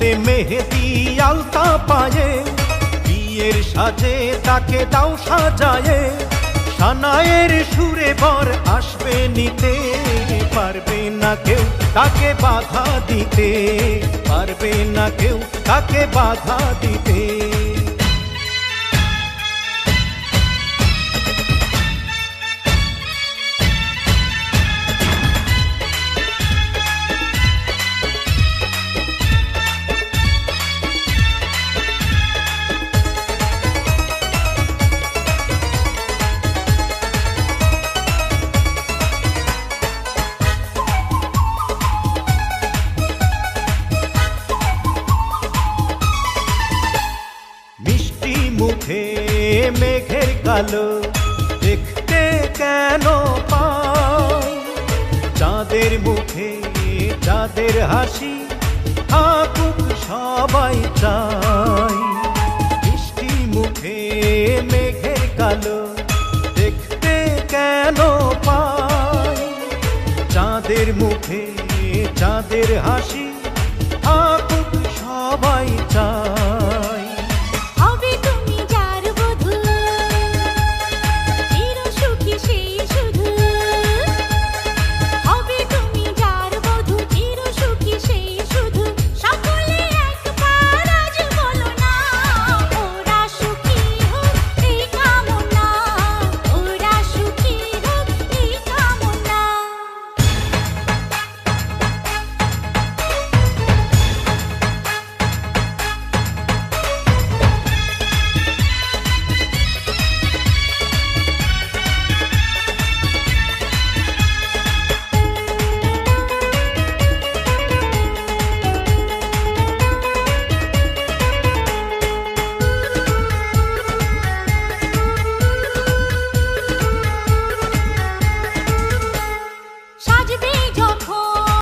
লালে মেহেদি আলতা পায়ে, বিয়ের সাজে তাকে দাও সাজায়ে, সানায়ের সুরে বর আসবে নিতে, পারবে না কেউ তাকে বাধা দিতে, পারবে না কেউ তাকে বাধা দিতে। মুখে মেঘের কালো দেখতে কেন পাই, চাঁদের মুখে চাঁদের হাসি থাকুক সবাই চাই। মিষ্টি মুখে মেঘের কালো দেখতে কেন পাই, চাঁদের মুখে চাঁদের হাসি থাকুক সবাই চাই।